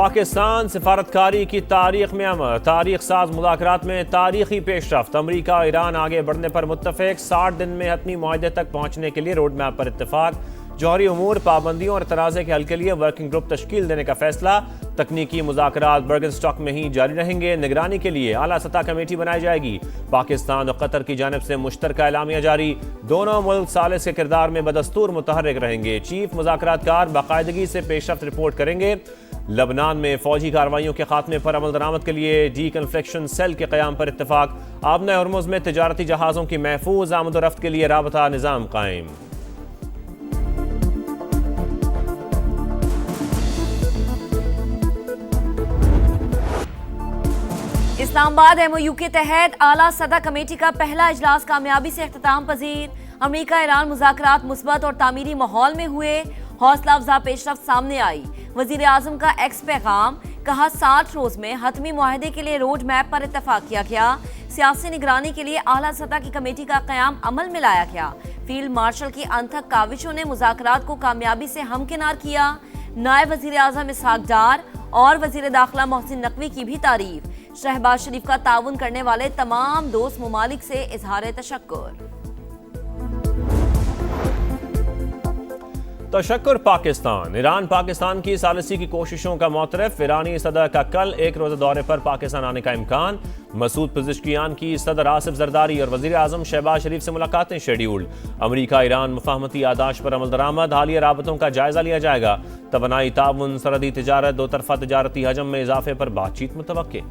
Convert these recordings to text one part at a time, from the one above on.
पाकिस्तान सिफारतकारी की तारीख में अमर, तारीख साज मुज़ाकरात में तारीखी पेशरफ्त। अमरीका और ईरान आगे बढ़ने पर मुत्तफिक, 60 दिन में हतमी मुआहदे तक पहुँचने के लिए रोड मैप पर इत्तेफाक। जौहरी उमूर, पाबंदियों और तनाज़े के हल के लिए वर्किंग ग्रुप तश्कील देने का फैसला। तकनीकी मुज़ाकरात बर्गनस्टॉक में ही जारी रहेंगे। निगरानी के लिए आला सतह कमेटी बनाई जाएगी। पाकिस्तान और कतर की जानिब से मुश्तरका एलामिया जारी। दोनों मुल्क सालिस के किरदार में बदस्तूर मुतहर्रिक रहेंगे। चीफ मुज़ाकरातकार बाकायदगी से पेशरफ्त रिपोर्ट करेंगे। लबनान में फौजी कार्रवाइयों के खात्मे पर अमल दरामद के लिए डी कन्फ्लिक्शन सेल के क़याम पर इत्तेफाक। आबना हर्मुज़ में तिजारती जहाज़ों की महफूज आमद-ओ-रफ्त के लिए राबता निज़ाम कायम। इस्लामाबाद एमओयू के तहत आला सतह कमेटी का पहला इजलास कामयाबी से इख्तिताम पजीर। अमरीका ईरान मुज़ाकरात मुस्बत और तामीरी माहौल में हुए। हौसला अफजा पेशरफ्त सामने आई। वज़ीर आज़म का एक्स पैगाम, कहा 60 रोज में हतमी मुआहदे के लिए रोड मैप पर इत्तफाक किया गया। सियासी निगरानी के लिए आला सतह की कमेटी का क़याम अमल में लाया गया। फील्ड मार्शल की अनथक काविशों ने मुज़ाकरात को कामयाबी से हमकिनार किया। नायब वज़ीर आज़म इसहाक डार और वज़ीर दाखिला मोहसिन नकवी की भी तारीफ। शहबाज शरीफ का ताउन करने वाले तमाम दोस्त ममालिक से इजहार तशक्कुर। तशक्कुर पाकिस्तान। ईरान पाकिस्तान की सालिसी की कोशिशों का मोतरफ। ईरानी सदर का कल एक रोज़ा दौरे पर पाकिस्तान आने का इम्कान। मसूद पज़ेश्कियान की सदर आसिफ जरदारी और वज़ीर आज़म शहबाज शरीफ से मुलाकातें शेड्यूल्ड। अमरीका ईरान मुफाहमती आदाश पर अमल दरामद। हालिया राबतों का जायजा लिया जाएगा। तवानाई ताउन, सरहदी तिजारत, दो तरफा तिजारती हजम में इजाफे पर बातचीत मुतवक्के।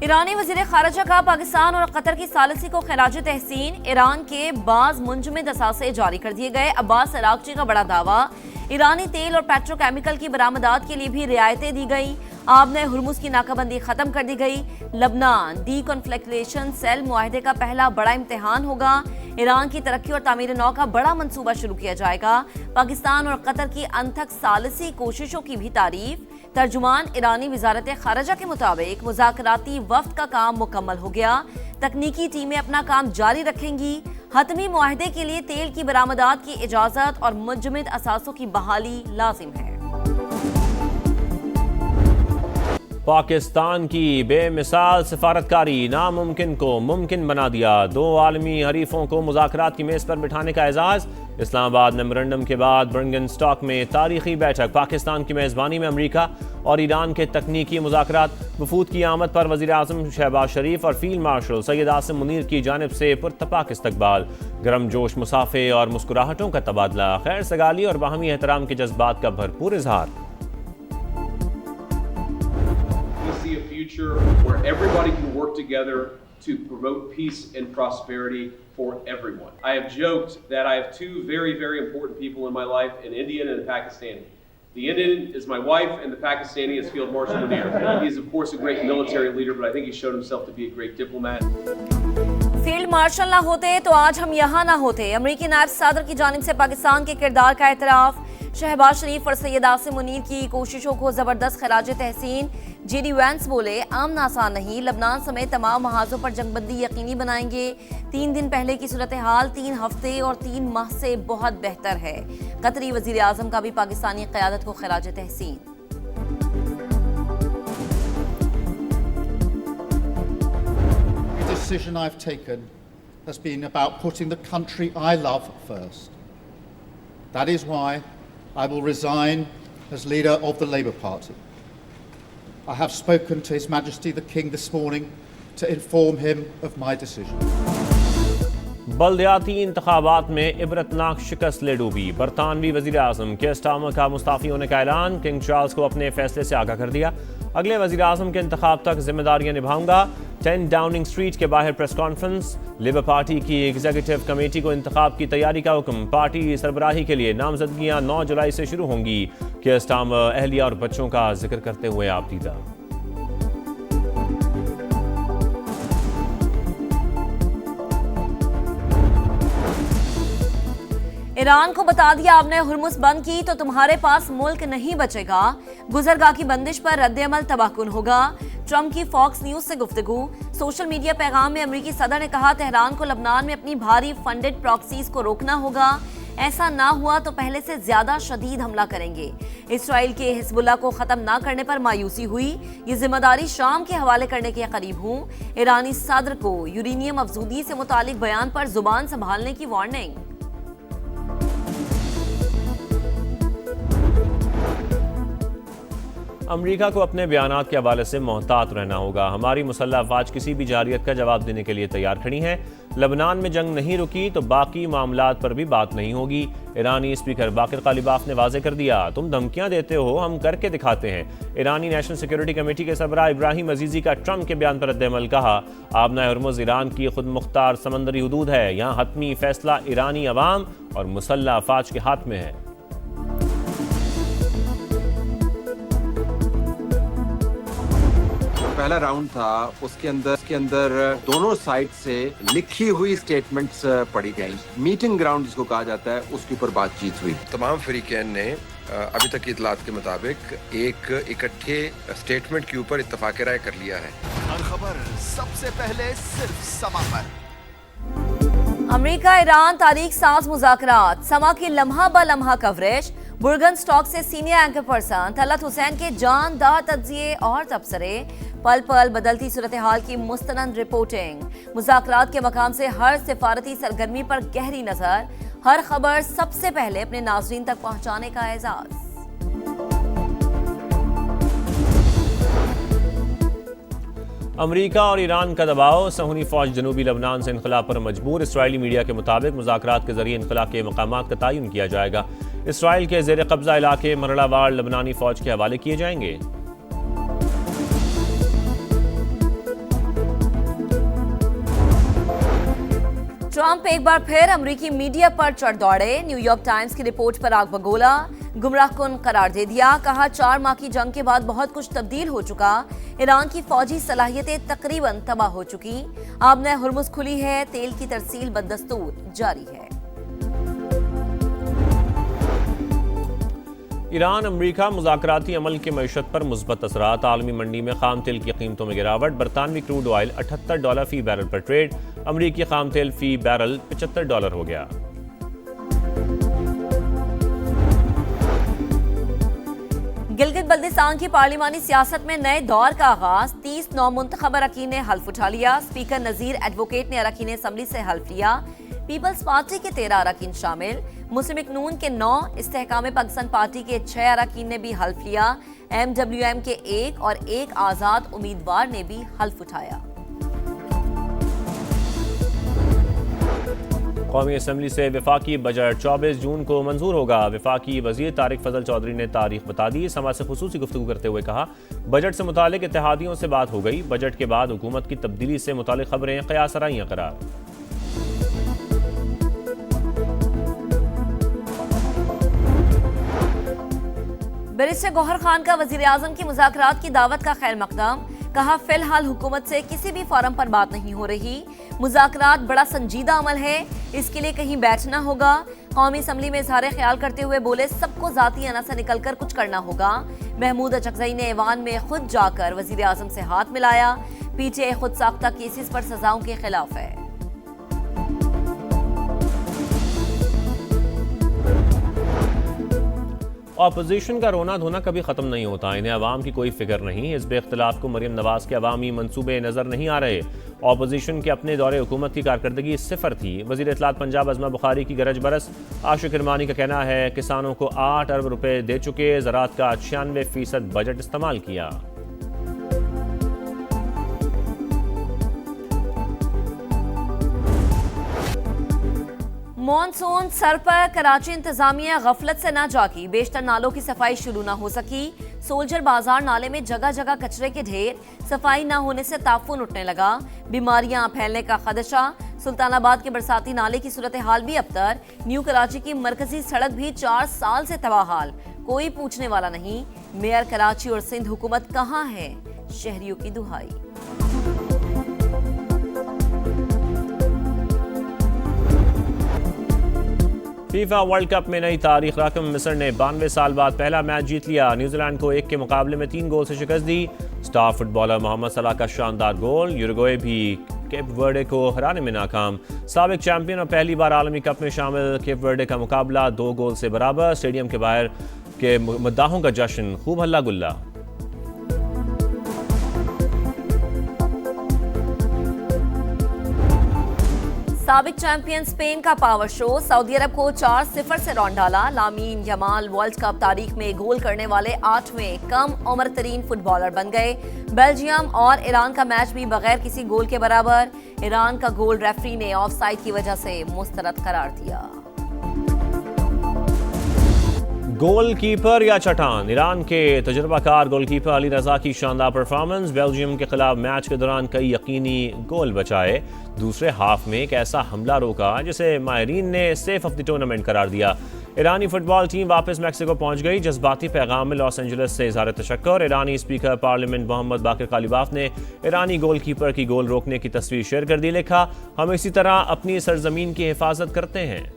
ईरानी वज़ीर ख़ारिजा का पाकिस्तान और कतर की सालिसी को खिराज तहसीन। ईरान के बाज मुंजमद असासे जारी कर दिए गए। अब्बास अरागची का बड़ा दावा, ईरानी तेल और पेट्रोकेमिकल की बरामदात के लिए भी रियायतें दी गई। आबना हर्मुज़ की नाकाबंदी खत्म कर दी गई। लबनान डी कन्फ्लिक्शन सेल मुआहदे का पहला बड़ा इम्तिहान होगा। ईरान की तरक्की और तामीर नौ का बड़ा मंसूबा शुरू किया जाएगा। पाकिस्तान और कतर की अनथक सालिसी कोशिशों की भी तारीफ। तर्जुमान ईरानी वजारत खारजा के मुताबिक मुज़ाकराती वफ्द का काम मुकम्मल हो गया। तकनीकी टीमें अपना काम जारी रखेंगी। हतमी मुआहदे के लिए तेल की बरामदात की इजाज़त और मुंजमद असासों की बहाली लाजिम है। पाकिस्तान की बेमिसाल सिफारतकारी नामुमकिन को मुमकिन बना दिया। दो आलमी हरीफों को मुज़ाकरात की मेज़ पर बिठाने का एजाज़। इस्लामाबाद मेमोरेंडम के बाद बर्गनस्टॉक में तारीखी बैठक। पाकिस्तान की मेज़बानी में अमरीका और ईरान के तकनीकी मुज़ाकरात। वफूद की आमद पर वज़ीर आज़म शहबाज शरीफ और फील्ड मार्शल सैयद आसिम मुनीर की जानिब से पुरतपाक इस्तकबाल। गर्म जोश मुसाफे और मुस्कुराहटों का तबादला। खैर सगाली और बाहमी एहतराम के जज्बात का भरपूर इजहार। Where everybody can work together to promote peace and prosperity for everyone. I have joked that I have two very, very important people in my life, an Indian and a Pakistani. The Indian is my wife and the Pakistani is Field Marshal Munir. He is of course a great military leader, but I think he's shown himself to be a great diplomat. Field marshal ना होते तो आज हम यहाँ ना होते। अमरीकी नायब सदर की जानिब से पाकिस्तान के किरदार का एतराफ़। शहबाज शरीफ और सैयद आसिम मुनीर की कोशिशों को जबरदस्त खिराज तहसीन। जेडी वैंस बोले, आमना आसान नहीं, लबनान समेत तमाम महाजों पर जंगबंदी यकीनी बनाएंगे। 3 दिन पहले की सूरत हाल 3 हफ्ते और 3 माह से बहुत बेहतर है। कतरी वजीर आजम का भी पाकिस्तानी क़यादत को खिराज तहसीन। The decision I've taken has been about putting the country I love first. That is why I will resign as leader of the Labour Party. I have spoken to His Majesty the King this morning to inform him of my decision. बल्दियाती इंतखाबात में इबरतनाक शिकस्त ले डूबी। बरतानवी वज़ीर आज़म care Starmer का Mustafi होने का ऐलान। किंग चार्ल्स को अपने फैसले से आगाह कर दिया। अगले वज़ीर आज़म के इंतखाब तक जिम्मेदारियां निभाऊंगा। 10 डाउनिंग स्ट्रीट के बाहर प्रेस कॉन्फ्रेंस। लेबर पार्टी की एग्जीक्यूटिव कमेटी को इंतखाब की तैयारी का हुक्म। पार्टी सरबराही के लिए नामजदगियां 9 जुलाई से शुरू होंगी। केयर स्टार्मर अहलिया और बच्चों का जिक्र करते हुए आप दीदा। ईरान को बता दिया, आपने हुर्मुज़ बंद की तो तुम्हारे पास मुल्क नहीं बचेगा। गुजरगाह की बंदिश पर रद्द-ए-अमल तबाहकुन होगा। ट्रंप की फॉक्स न्यूज से गुफ्तगू। सोशल मीडिया पैगाम में अमेरिकी सदर ने कहा, तेहरान को लबनान में अपनी भारी फंडेड प्रॉक्सीज को रोकना होगा। ऐसा ना हुआ तो पहले से ज्यादा शदीद हमला करेंगे। इसराइल के हिजबुल्लाह को खत्म ना करने पर मायूसी हुई। ये जिम्मेदारी शाम के हवाले करने के करीब हूं। ईरानी सदर को यूरेनियम अफजूदी से मुतालिक बयान पर जुबान संभालने की वार्निंग। अमेरिका को अपने बयानात के हवाले से मोहतात रहना होगा। हमारी मुसल्लह अफवाज किसी भी जारियत का जवाब देने के लिए तैयार खड़ी हैं। लबनान में जंग नहीं रुकी तो बाकी मामलात पर भी बात नहीं होगी। ईरानी स्पीकर बाकिर कालिबाफ ने वाजे कर दिया, तुम धमकियां देते हो, हम करके दिखाते हैं। ईरानी नेशनल सिक्योरिटी कमेटी के सरबराह इब्राहिम अजीजी का ट्रंप के बयान पर रद्द-ए-अमल। कहा, आबना हुर्मुज़ ईरान की खुद मुख्तार समंदरी हुदूद है। यहाँ हतमी फैसला ईरानी अवाम और मुसल्लह अफवाज के हाथ में है। पहला राउंड था, उसके अंदर दोनों साइड से लिखी हुई स्टेटमेंट्स पढ़ी गई। मीटिंग ग्राउंड जिसको कहा जाता है, उसके ऊपर बातचीत हुई। तमाम फरीकैन ने अभी तक की इतलात के मुताबिक एक इकट्ठे स्टेटमेंट के ऊपर इत्तफाक राय कर लिया है। हर खबर सबसे पहले सिर्फ समा पर। अमेरिका ईरान तारीख साज मुज़ाकरात, समा की लम्हा ब लम्हा कवरेज। बुर्गन स्टॉक से senior anchor person Talat Hussain के जानदार तज्जिए और तबसरे। पल पल बदलती सूरत हाल की मुस्तनद रिपोर्टिंग। मुज़ाकरात के मकाम से हर सिफारती सरगर्मी पर गहरी नजर। हर खबर सबसे पहले अपने नाज़रीन तक पहुंचाने का एजाज। अमेरिका और ईरान का दबाव, सहूनी फौज जनूबी लबनान से इनखला पर मजबूर। इसराइली मीडिया के मुताबिक मुज़ाकरात के जरिए इनखला के मकामात का तयन किया जाएगा। इसराइल के ज़ेर कब्जा इलाके मरहलावार लबनानी फौज के हवाले किए जाएंगे। ट्रंप एक बार फिर अमेरिकी मीडिया पर चढ़ दौड़े। न्यूयॉर्क टाइम्स की रिपोर्ट पर आग बगोला, गुमराहकुन करार दे दिया। कहा, 4 माह की जंग के बाद बहुत कुछ तब्दील हो चुका। ईरान की फौजी सलाहियतें तकरीबन तबाह हो चुकी। आबना हुर्मुज़ खुली है, तेल की तरसील बदस्तूर जारी है। ईरान अमरीका मुज़ाकराती अमल के मईशत पर मुस्बत असरात। आलमी मंडी में खाम तेल की कीमतों में गिरावट। बरतानवी क्रूड ऑयल $78 फी बैरल पर ट्रेड। अमरीकी खाम तेल फी बैरल $75 हो गया। गिलगित बल्दिस्तान की पार्लिमानी सियासत में नए दौर का आगाज। 30 नौमुंतखब अरकान ने हल्फ उठा लिया। स्पीकर नजीर एडवोकेट ने अरकान असम्बली से हल्फ लिया। पीपल्स पार्टी के 13 अरकान शामिल। मुस्लिम नून के 9, इस्तेहकाम पाकिस्तान पार्टी के 6 अरकान ने भी हल्फ लिया। MWM के 1 और 1 आज़ाद उम्मीदवार ने भी हल्फ उठाया। कौमी असम्बली से वफाकी बजट 24 जून को मंजूर होगा। वफाकी वजीर तारिक फजल चौधरी ने तारीख बता दी। समा से खुसूसी गुफ्तगू करते हुए कहा, बजट से मुतालिक इत्तेहादियों से बात हो गई। बजट के बाद हुकूमत की तब्दीली से मुतालिक खबरें क़यास आराइयां करार। बैरिस्टर गौहर खान का वजीर आजम की मुज़ाकरात की दावत का खैर मकदम। कहा, फिलहाल हुकूमत से किसी भी फॉरम पर बात नहीं हो रही। मुज़ाकरात बड़ा संजीदा अमल है, इसके लिए कहीं बैठना होगा। कौमी असम्बली में इज़हार ख्याल करते हुए बोले, सबको ज़ाती अना से निकलकर कुछ करना होगा। महमूद अचकज़ई ने ऐवान में खुद जाकर वजीर आजम से हाथ मिलाया। पीटीआई खुद साख्ता केसेस पर सजाओं के खिलाफ है। अपोजिशन का रोना धोना कभी ख़त्म नहीं होता। इन्हें अवाम की कोई फिक्र नहीं। हिज़्ब इख्तिलाफ को मरियम नवाज के अवामी मनसूबे नज़र नहीं आ रहे। अपोजिशन के अपने दौरे हुकूमत की कारकर्दगी सिफर थी। वज़ीर इत्तलात पंजाब अज़मा बुखारी की गरज बरस। आशिक किरमानी का कहना है, किसानों को 8 अरब रुपए दे चुके। ज़राअत का 96% बजट इस्तेमाल किया। मॉनसून सर पर, कराची इंतजामिया गफलत से ना जागी। बेशतर नालों की सफाई शुरू ना हो सकी। सोल्जर बाजार नाले में जगह जगह कचरे के ढेर। सफाई ना होने से ताफून उठने लगा। बीमारियां फैलने का खदशा। सुल्तानाबाद के बरसाती नाले की सूरत हाल भी अबतर। न्यू कराची की मरकजी सड़क भी 4 साल से तबाहाल। कोई पूछने वाला नहीं। मेयर कराची और सिंध हुकूमत कहाँ है, शहरियों की दुहाई। फीफा वर्ल्ड कप में नई तारीख रकम। मिस्र ने 92 साल बाद पहला मैच जीत लिया। न्यूजीलैंड को 1 के मुकाबले में 3 गोल से शिकस्त दी। स्टार फुटबॉलर मोहम्मद सलाह का शानदार गोल। यूरुग्वे भी केप वर्डे को हराने में नाकाम। साबिक चैंपियन और पहली बार आलमी कप में शामिल केप वर्डे का मुकाबला 2 गोल से बराबर। स्टेडियम के बाहर के मद्दाहों का जश्न, खूब हल्ला गुल्ला। साबिक चैंपियन स्पेन का पावर शो, सऊदी अरब को 4-0 से रौंद डाला। लामीन यमाल वर्ल्ड कप तारीख में गोल करने वाले 8वें कम उम्र तरीन फुटबॉलर बन गए। बेल्जियम और ईरान का मैच भी बगैर किसी गोल के बराबर। ईरान का गोल रेफरी ने ऑफसाइड की वजह से मुस्तरद करार दिया। गोलकीपर या चट्टान, ईरान के तजुर्बाकार गोलकीपर अली रजा की शानदार परफॉर्मेंस। बेल्जियम के खिलाफ मैच के दौरान कई यकीनी गोल बचाए। दूसरे हाफ में एक ऐसा हमला रोका जिसे माहिरीन ने सेफ ऑफ द टूर्नामेंट करार दिया। ईरानी फुटबॉल टीम वापस मैक्सिको पहुंच गई। जज्बाती पैगाम में लॉस एंजलिस से इज़हार तशक्कुर। ईरानी स्पीकर पार्लियामेंट मोहम्मद बाकिर कालिबाफ ने ईरानी गोलकीपर की गोल रोकने की तस्वीर शेयर कर दी। लिखा, हम इसी तरह अपनी सरजमीन की हिफाजत करते हैं।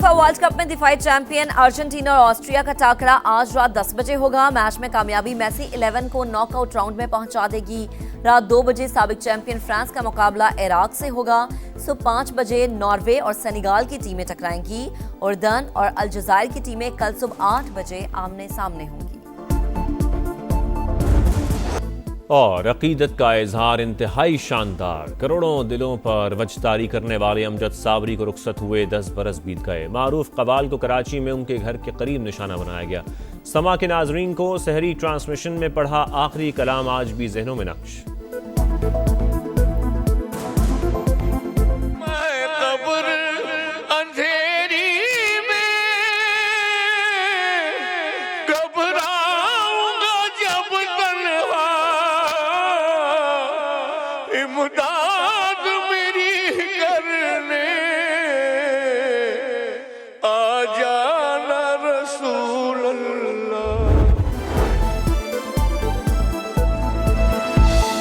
वर्ल्ड कप में दिफाई चैंपियन अर्जेंटीना और ऑस्ट्रिया का टाकरा आज रात 10 बजे होगा। मैच में कामयाबी मेसी 11 को नॉकआउट राउंड में पहुंचा देगी। रात 2 बजे साबिक चैंपियन फ्रांस का मुकाबला इराक से होगा। सुबह 5 बजे नॉर्वे और सेनेगाल की टीमें टकराएंगी। उर्दन और अलजायर की टीमें कल सुबह 8 बजे आमने सामने होंगी। और अकीदत का इजहार इंतहाई शानदार। करोड़ों दिलों पर वजदारी करने वाले अमजद साबरी को रुखसत हुए 10 बरस बीत गए। मारूफ कबाल को कराची में उनके घर के करीब निशाना बनाया गया। समा के नाजरीन को सहरी ट्रांसमिशन में पढ़ा आखिरी कलाम आज भी जहनों में नक्श।